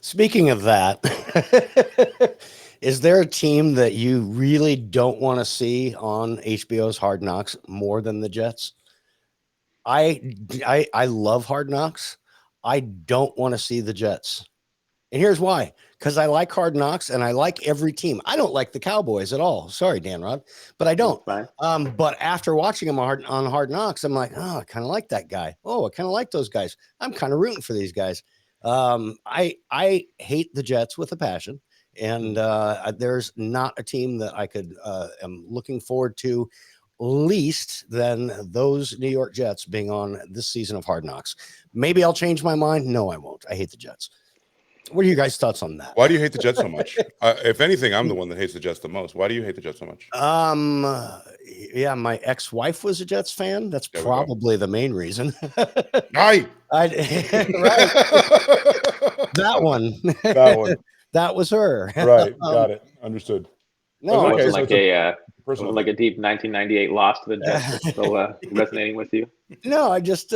Speaking of that, is there a team that you really don't want to see on HBO's Hard Knocks more than the Jets? I love Hard Knocks. I don't want to see the Jets. And here's why. Because I like Hard Knocks and I like every team. I don't like the Cowboys at all. Sorry, Dan Rod, but I don't. That's fine. But after watching them on Hard Knocks, I'm like, oh, I kind of like that guy. Oh, I kind of like those guys. I'm kind of rooting for these guys. I hate the Jets with a passion, and there's not a team that I could am looking forward to least than those New York Jets being on this season of Hard Knocks. Maybe I'll change my mind. No, I won't. I hate the Jets. What are you guys' thoughts on that? Why do you hate the Jets so much? If anything, I'm the one that hates the Jets the most. Why do you hate the Jets so much? Yeah, my ex-wife was a Jets fan. That's There we go. probably the main reason. Aye. Right. That one. That one. That was her. Right. Got it. Understood. No, Okay, Wasn't so like it's personal like a deep 1998 loss to the Jets that's still resonating with you. no, I just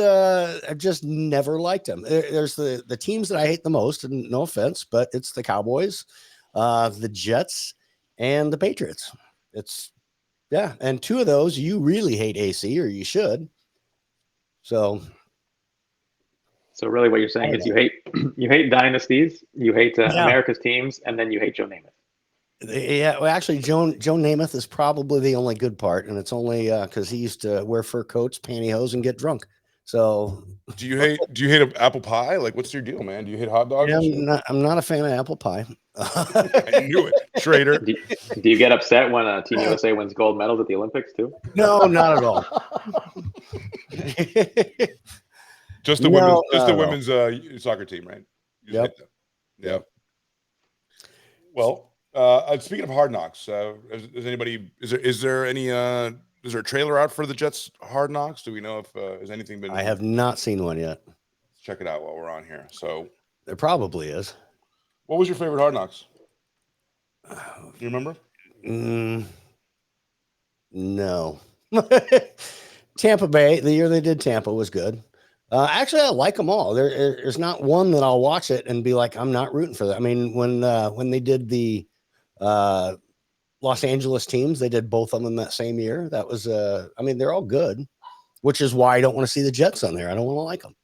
never liked them. There's the teams that I hate the most, and no offense, but it's the Cowboys, the Jets, and the Patriots. It's yeah, and two of those you really hate AC, or you should. So So really, what you're saying is you hate you hate dynasties, you hate Yeah. America's teams, and then you hate Joe Namath. Yeah, well, actually, Joe Namath is probably the only good part, and it's only because he used to wear fur coats, pantyhose, and get drunk. So Do you hate apple pie? Like, what's your deal, man? Do you hate hot dogs? yeah, and shit? I'm not a fan of apple pie. I knew it, Schrader. Do, do you get upset when Team USA wins gold medals at the Olympics too? No, not at all. Just the No, women's, women's soccer team, right? You just Yep. hate them. Yep. Well, speaking of Hard Knocks, is anybody is there any is there a trailer out for the Jets Hard Knocks? Do we know if has anything been? I have not seen one yet. Let's check it out while we're on here. So, There probably is. what was your favorite Hard Knocks? You remember? No. Tampa Bay, the year they did Tampa was good. Actually, I like them all. There's not one that I'll watch it and be like, I'm not rooting for that. I mean, when they did the Los Angeles teams, they did both of them that same year. That was, I mean, they're all good, which is why I don't want to see the Jets on there. I don't want to like them.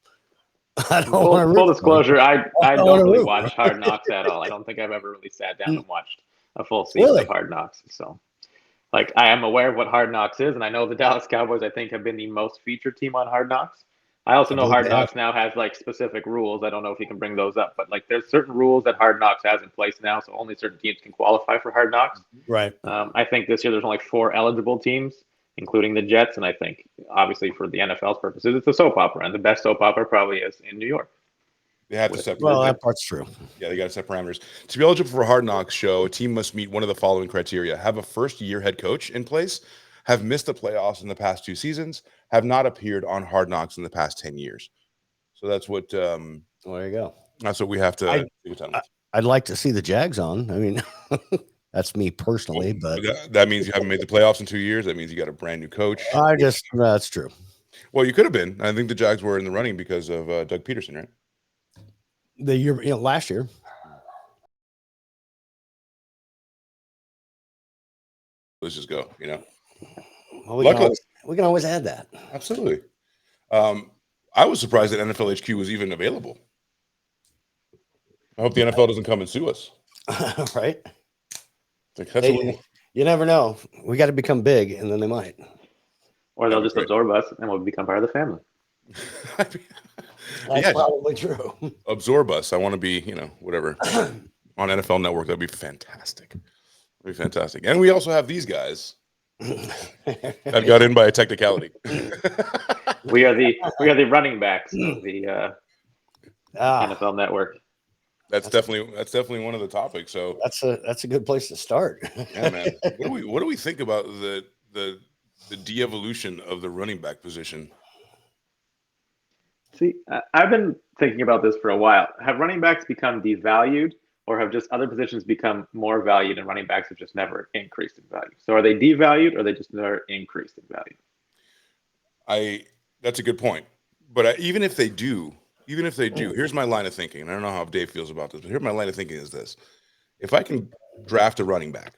I don't want to Full disclosure, I don't don't wanna really root. watch Hard Knocks at all. I don't think I've ever really sat down and watched a full season Really? of Hard Knocks. So, like, I am aware of what Hard Knocks is, and I know the Dallas Cowboys, I think, have been the most featured team on Hard Knocks. I also I know believe Hard they have. Knocks now has like specific rules. I don't know if you can bring those up, but like there's certain rules that Hard Knocks has in place now, so only certain teams can qualify for Hard Knocks. Right. I think this year there's only 4 eligible teams, including the Jets, and I think obviously for the NFL's purposes, it's a soap opera, and the best soap opera probably is in New York. They have to separate. Well, that part's true. Yeah, they got to set parameters. To be eligible for a Hard Knocks show, a team must meet one of the following criteria: have a first-year head coach in place, have missed the playoffs in the past 2 seasons, have not appeared on Hard Knocks in the past 10 years. So that's what Well, there you go. that's what we have to. I'd like to see the Jags on. I mean, that's me personally, but That means you haven't made the playoffs in 2 years. That means you got a brand new coach. that's true. Well, you could have been. I think the Jags were in the running because of Doug Peterson, right? The year, last year. Let's just go. Well, Luckily- we can always add that. Absolutely. I was surprised that NFL HQ was even available. I hope the NFL doesn't come and sue us. Right? Like, that's what we- You never know. We got to become big, and then they might. Or they'll just Right. absorb us, and we'll become part of the family. That's Yeah. probably true. Absorb us. I want to be, whatever on NFL Network. That'd be fantastic. That'd be fantastic. And we also have these guys that got in by a technicality. We are the running backs of the Ah, NFL Network. That's definitely one of the topics. So that's a good place to start. yeah, man. What do we think about the de-evolution of the running back position? See, I've been thinking about this for a while. Have running backs become devalued, or have just other positions become more valued and running backs have just never increased in value? So are they devalued, or are they just never increased in value? That's a good point. But even if they do, even if they do, here's my line of thinking. And I don't know how Dave feels about this, but here's my line of thinking is this. If I can draft a running back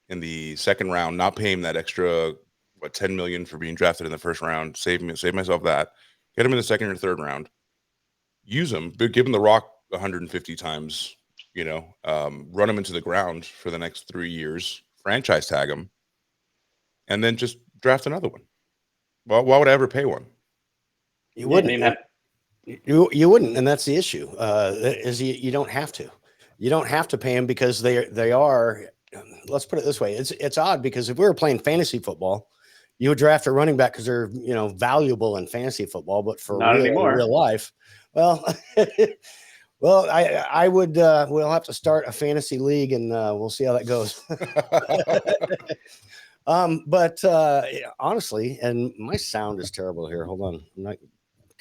in the second round, not pay him that extra, $10 million for being drafted in the first round, save myself that, get him in the second or third round, use him, but give him the rock 150 times, run him into the ground for the next 3 years, franchise tag him, and then just draft another one. Well, why would I ever pay one? You wouldn't. You wouldn't, and that's the issue. Is you don't have to. You don't have to pay them because they are. Let's put it this way: it's odd because if we were playing fantasy football, you would draft a running back because they're valuable in fantasy football, but for real life, well, well, I would. We'll have to start a fantasy league, and we'll see how that goes. But honestly, and my sound is terrible here. Hold on, I'm not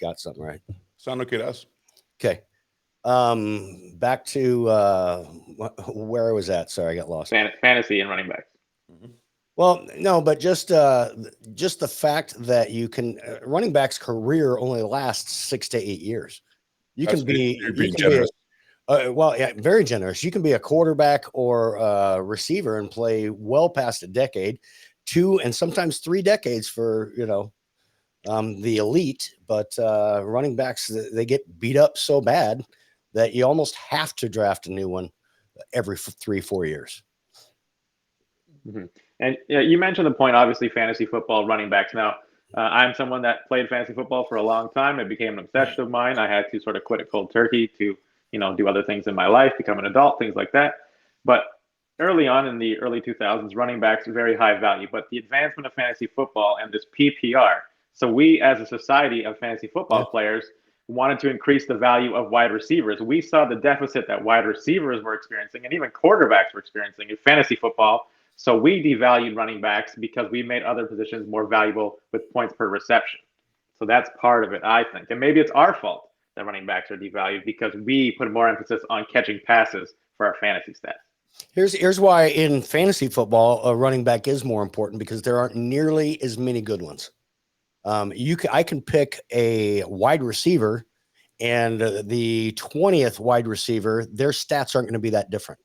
got something right. Sound okay to us? Okay. Back to where I was at. Sorry, I got lost. Fantasy and running backs. Mm-hmm. Well, no, but just the fact that you can running back's career only lasts 6 to 8 years. You're being generous. Very generous. You can be a quarterback or a receiver and play well past a decade, 2 and sometimes 3 decades for the elite. But running backs, they get beat up so bad that you almost have to draft a new one every 3-4 years. Mm-hmm. And you mentioned the point, obviously, fantasy football, running backs. Now, I'm someone that played fantasy football for a long time. It became an obsession of mine. I had to sort of quit it cold turkey to, do other things in my life, become an adult, things like that. But early on in the early 2000s, running backs were very high value. But the advancement of fantasy football and this PPR, so we as a society of fantasy football players wanted to increase the value of wide receivers. We saw the deficit that wide receivers were experiencing and even quarterbacks were experiencing in fantasy football. So we devalued running backs because we made other positions more valuable with points per reception. So that's part of it, I think. And maybe it's our fault that running backs are devalued because we put more emphasis on catching passes for our fantasy stats. Here's why in fantasy football, a running back is more important because there aren't nearly as many good ones. I can pick a wide receiver and the 20th wide receiver, their stats aren't going to be that different.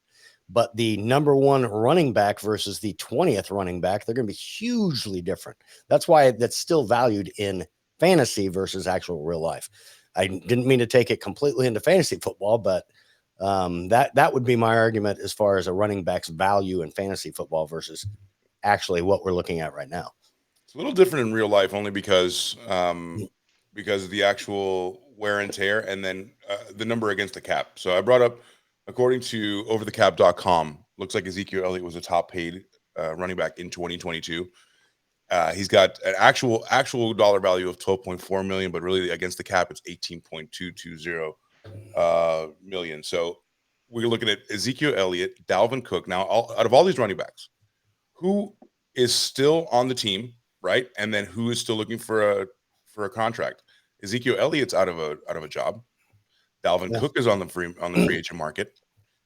But the number 1 running back versus the 20th running back, they're going to be hugely different. That's why that's still valued in fantasy versus actual real life. I didn't mean to take it completely into fantasy football, but that would be my argument as far as a running back's value in fantasy football versus actually what we're looking at right now. It's a little different in real life only because of the actual wear and tear and then the number against the cap. So I brought up, according to overthecap.com, looks like Ezekiel Elliott was a top paid running back in 2022. He's got an actual dollar value of 12.4 million, but really against the cap, it's 18.220 million. So we're looking at Ezekiel Elliott, Dalvin Cook. Now, out of all these running backs, who is still on the team, right? And then who is still looking for a contract? Ezekiel Elliott's out of a job. Dalvin Cook is on the free agent market.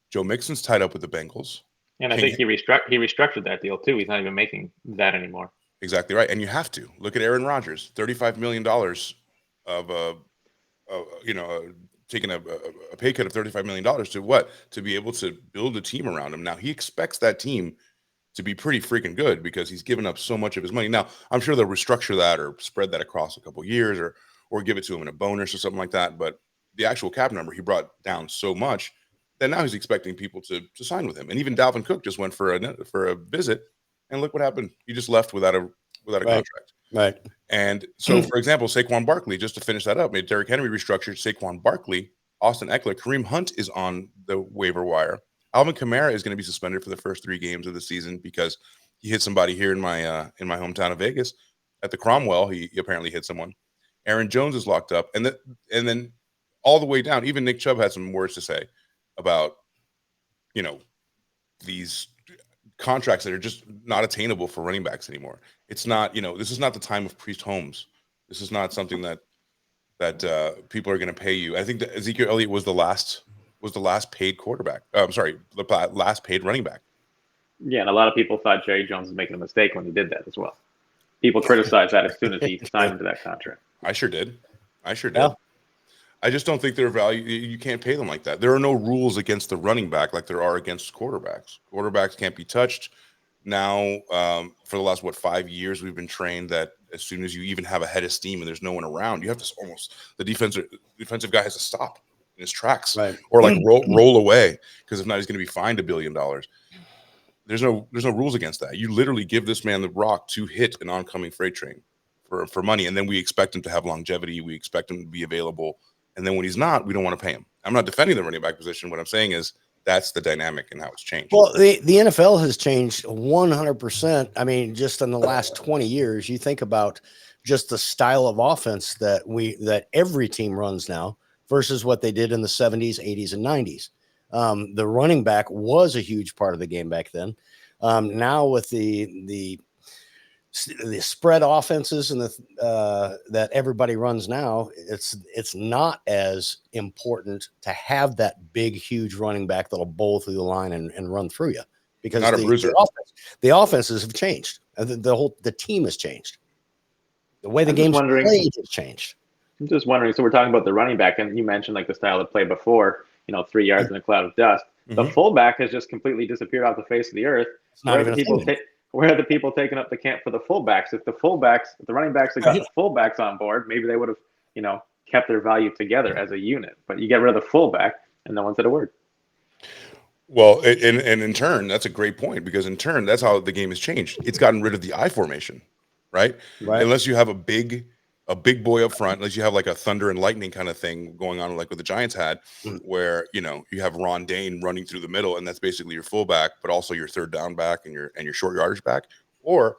Joe Mixon's tied up with the Bengals. And I think he restructured that deal too. He's not even making that anymore. Exactly right. And you have to look at Aaron Rodgers, $35 million of taking a pay cut of $35 million to what? To be able to build a team around him. Now he expects that team to be pretty freaking good because he's given up so much of his money. Now I'm sure they'll restructure that or spread that across a couple of years or give it to him in a bonus or something like that. But the actual cap number he brought down so much that now he's expecting people to sign with him. And even Dalvin Cook just went for a visit, and look what happened. He just left without a contract. Right. And so, for example, Saquon Barkley, just to finish that up, made Derrick Henry restructured. Saquon Barkley, Austin Eckler, Kareem Hunt is on the waiver wire. Alvin Kamara is going to be suspended for the first 3 games of the season because he hit somebody here in my hometown of Vegas at the Cromwell. He apparently hit someone. Aaron Jones is locked up, and then all the way down. Even Nick Chubb had some words to say about these contracts that are just not attainable for running backs anymore. It's not, this is not the time of Priest Holmes. This is not something that people are going to pay you. I think that Ezekiel Elliott was the last paid quarterback. The last paid running back. Yeah, and a lot of people thought Jerry Jones was making a mistake when he did that as well. People criticized that as soon as he signed into that contract. I sure did. Yeah. I just don't think their value. You can't pay them like that. There are no rules against the running back like there are against quarterbacks. Quarterbacks can't be touched. Now, for the last 5 years, we've been trained that as soon as you even have a head of steam and there's no one around, you have to the defensive guy has to stop in his tracks, Right. or like roll away, because if not, he's going to be fined $1 billion. There's no rules against that. You literally give this man the rock to hit an oncoming freight train for money, and then we expect him to have longevity. We expect him to be available. And then when he's not, we don't want to pay him. I'm not defending the running back position. What I'm saying is that's the dynamic and how it's changed. Well, the NFL has changed 100%. I mean, just in the last 20 years, you think about just the style of offense that every team runs now versus what they did in the 70s, 80s, and 90s. The running back was a huge part of the game back then. Now with the spread offenses and that everybody runs now, it's not as important to have that big, huge running back that'll bowl through the line and run through you, because not a bruiser. The offenses have changed. The team has changed. The way the game's played has changed. I'm just wondering. So we're talking about the running back, and you mentioned like the style of play before. 3 yards in a cloud of dust. The fullback has just completely disappeared off the face of the earth. Where are the people taking up the camp for the fullbacks? If the running backs had got the fullbacks on board, maybe they would have, kept their value together as a unit. But you get rid of the fullback, and no one said a word. Well, and in turn, that's a great point, because in turn, that's how the game has changed. It's gotten rid of the I formation, right? Unless you have a big boy up front, unless you have like a thunder and lightning kind of thing going on, like what the Giants had, where you have Ron Dane running through the middle, and that's basically your fullback, but also your third down back and your short yardage back, or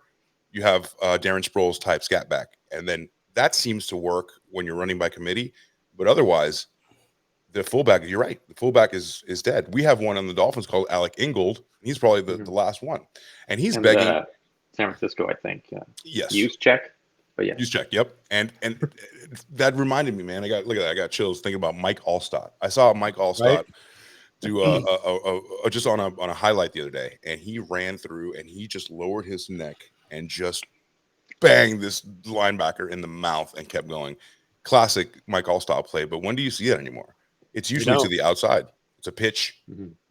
you have Darren Sproles type scat back, and then that seems to work when you're running by committee. But otherwise, the fullback, you're right, the fullback is dead. We have one on the Dolphins called Alec Ingold. He's probably the last one, and he's begging. San Francisco, I think. Yes. Use check. But yeah. Use check. Yep. And that reminded me, man. Look at that. I got chills thinking about Mike Allstott. I saw Mike Allstott do just on a highlight the other day, and he ran through and he just lowered his neck and just banged this linebacker in the mouth and kept going. Classic Mike Allstott play. But when do you see that anymore? It's usually to the outside. It's a pitch,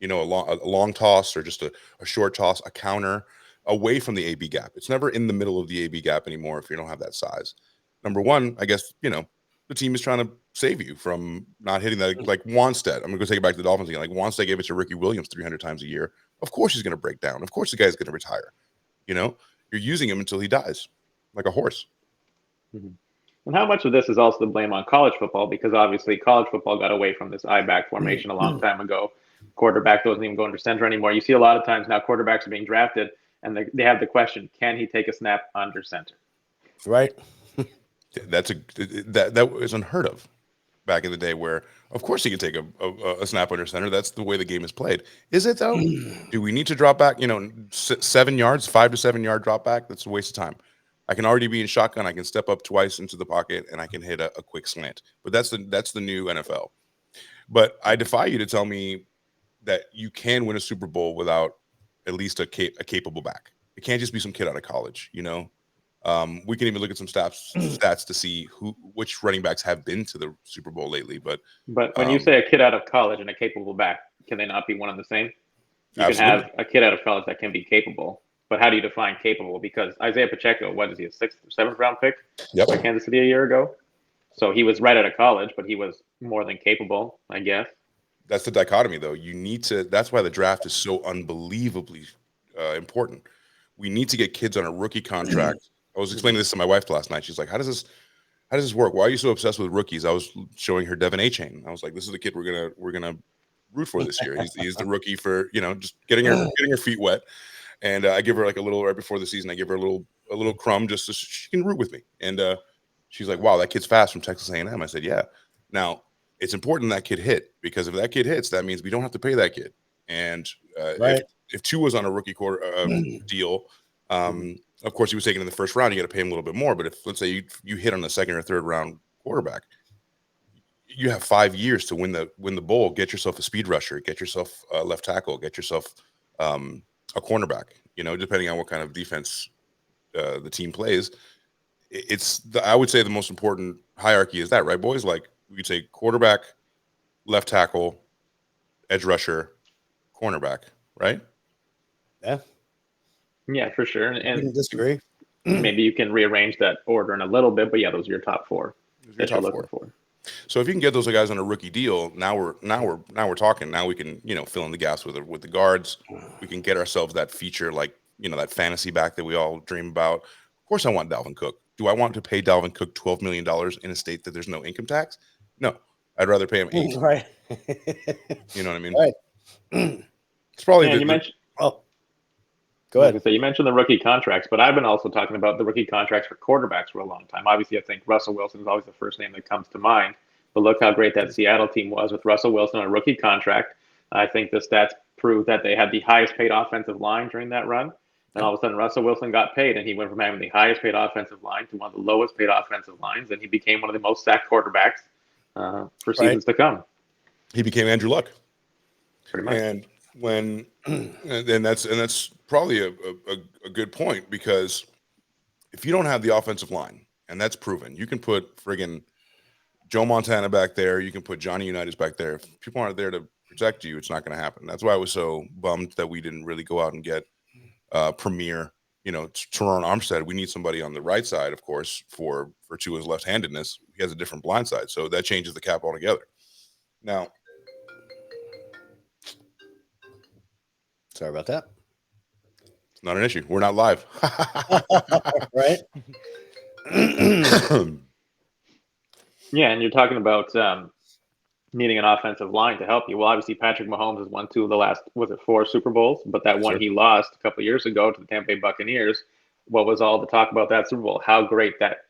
a long toss, or just a short toss, a counter, away from the AB gap. It's never in the middle of the AB gap anymore if you don't have that size. Number one, I guess, the team is trying to save you from not hitting that. Like Wanstead, I'm going to take it back to the Dolphins again. Like Wanstead gave it to Ricky Williams 300 times a year. Of course he's going to break down. Of course the guy's going to retire. You're using him until he dies, like a horse. And how much of this is also the blame on college football? Because obviously college football got away from this I-back formation a long time ago. Quarterback doesn't even go under center anymore. You see a lot of times now quarterbacks are being drafted, and they have the question, can he take a snap under center? Right. That was unheard of back in the day, where of course he can take a snap under center. That's the way the game is played. Is it though? Do we need to drop back, 7 yards, 5 to 7 yard drop back? That's a waste of time. I can already be in shotgun. I can step up twice into the pocket and I can hit a quick slant. But that's the new NFL. But I defy you to tell me that you can win a Super Bowl without at least a capable back. It can't just be some kid out of college, We can even look at some stats to see which running backs have been to the Super Bowl lately. But when you say a kid out of college and a capable back, can they not be one and the same? You absolutely. can have a kid out of college that can be capable, but how do you define capable? Because Isaiah Pacheco, what is he, a 6th or 7th round pick by Kansas City a year ago? So he was right out of college, but he was more than capable, I guess. That's the dichotomy, though. That's why the draft is so unbelievably important. We need to get kids on a rookie contract. I was explaining this to my wife last night. She's like, how does this work? Why are you so obsessed with rookies? I was showing her Devin A-Chain. I was like, this is the kid we're gonna root for this year. He's the rookie for, just getting her feet wet. And I give her like a little, right before the season, I give her a little crumb just so she can root with me. And she's like, wow, that kid's fast from Texas A&M. I said, yeah. Now, it's important that kid hit, because if that kid hits, that means we don't have to pay that kid. And if Tua was on a rookie deal, of course he was taken in the first round, you got to pay him a little bit more. But if, let's say you hit on the second or third round quarterback, you have 5 years to win the bowl. Get yourself a speed rusher, get yourself a left tackle, get yourself a cornerback. Depending on what kind of defense the team plays. I would say the most important hierarchy is that, right, boys? Like, we could say quarterback, left tackle, edge rusher, cornerback, right? Yeah, for sure. I And couldn't disagree. maybe you can rearrange that order in a little bit, but yeah, those are your top four Those are your that you're top looking four. for. So if you can get those guys on a rookie deal, now we're talking. Now we can fill in the gaps with the guards. We can get ourselves that feature, like that fantasy back that we all dream about. Of course, I want Dalvin Cook. Do I want to pay Dalvin Cook $12 million in a state that there's no income tax? No, I'd rather pay him 8. Right. You know what I mean? Right. It's probably And you mentioned. Oh, go I was ahead. gonna say, you mentioned the rookie contracts, but I've been also talking about the rookie contracts for quarterbacks for a long time. Obviously, I think Russell Wilson is always the first name that comes to mind. But look how great that Seattle team was with Russell Wilson on a rookie contract. I think the stats prove that they had the highest paid offensive line during that run. Then all of a sudden, Russell Wilson got paid, and he went from having the highest paid offensive line to one of the lowest paid offensive lines, and he became one of the most sacked quarterbacks for seasons to come. He became Andrew Luck. Pretty much. And that's probably a good point, because if you don't have the offensive line, and that's proven, you can put friggin' Joe Montana back there, you can put Johnny Unitas back there. If people aren't there to protect you, it's not going to happen. That's why I was so bummed that we didn't really go out and get premier, Teron Armstead. We need somebody on the right side, of course, for Tua's left-handedness. He has a different blind side, so that changes the cap altogether. Now, Sorry about that. it's not an issue. We're not live. Right. Yeah, and you're talking about needing an offensive line to help you. Well, obviously, Patrick Mahomes has won 2 of the last, 4 Super Bowls? But that one he lost a couple of years ago to the Tampa Bay Buccaneers. What was all the talk about that Super Bowl? How great that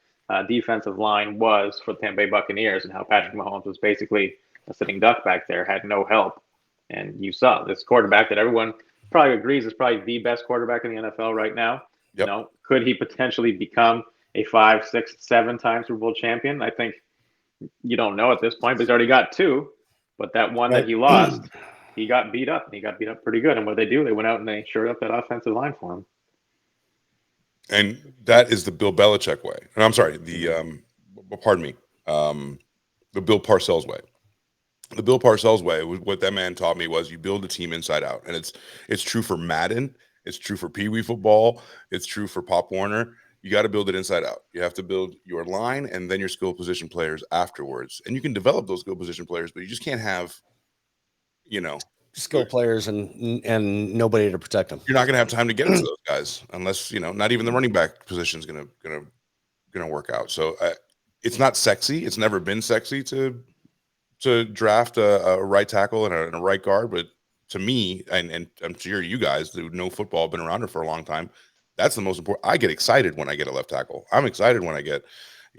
defensive line was for the Tampa Bay Buccaneers, and how Patrick Mahomes was basically a sitting duck back there, had no help. And you saw this quarterback that everyone probably agrees is probably the best quarterback in the NFL right now. Yep. Could he potentially become a 5, 6, 7-time Super Bowl champion? I think you don't know at this point, but he's already got 2. But that one that he lost, he got beat up, and he got beat up pretty good. And what they do, they went out and they shored up that offensive line for him. And that is the Bill Belichick way. And I'm sorry, the Bill Parcells way. The Bill Parcells way, what that man taught me was you build a team inside out. And it's true for Madden. It's true for Pee Wee football. It's true for Pop Warner. You got to build it inside out. You have to build your line and then your skill position players afterwards. And you can develop those skill position players, but you just can't have, skill players and nobody to protect them. You're not going to have time to get into those guys unless, not even the running back position is going to work out. So it's not sexy. It's never been sexy to draft a right tackle and a right guard. But to me, and I'm sure you guys who know football, been around it for a long time, that's the most important. I get excited when I get a left tackle. I'm excited when I get,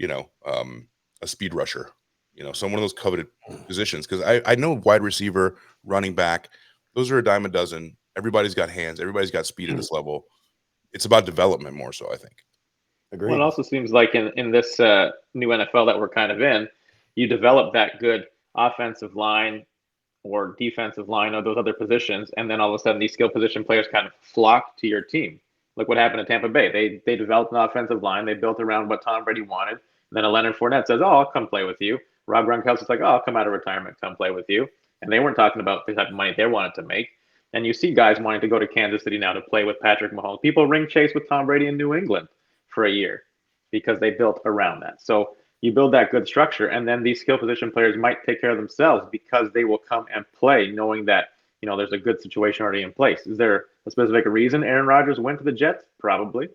a speed rusher, some of those coveted positions. Because I know wide receiver, running back, those are a dime a dozen. Everybody's got hands. Everybody's got speed at this level. It's about development more so, I think. Agreed. Well, it also seems like in this new NFL that we're kind of in, you develop that good offensive line or defensive line or those other positions, and then all of a sudden these skill position players kind of flock to your team. Look what happened at Tampa Bay. They developed an offensive line. They built around what Tom Brady wanted. And then a Leonard Fournette says, "Oh, I'll come play with you." Rob Gronkowski's like, "Oh, I'll come out of retirement, come play with you." And they weren't talking about the type of money they wanted to make. And you see guys wanting to go to Kansas City now to play with Patrick Mahomes. People ring chase with Tom Brady in New England for a year because they built around that. So you build that good structure, and then these skill position players might take care of themselves because they will come and play knowing that, there's a good situation already in place. Is there a specific reason Aaron Rodgers went to the Jets? Probably.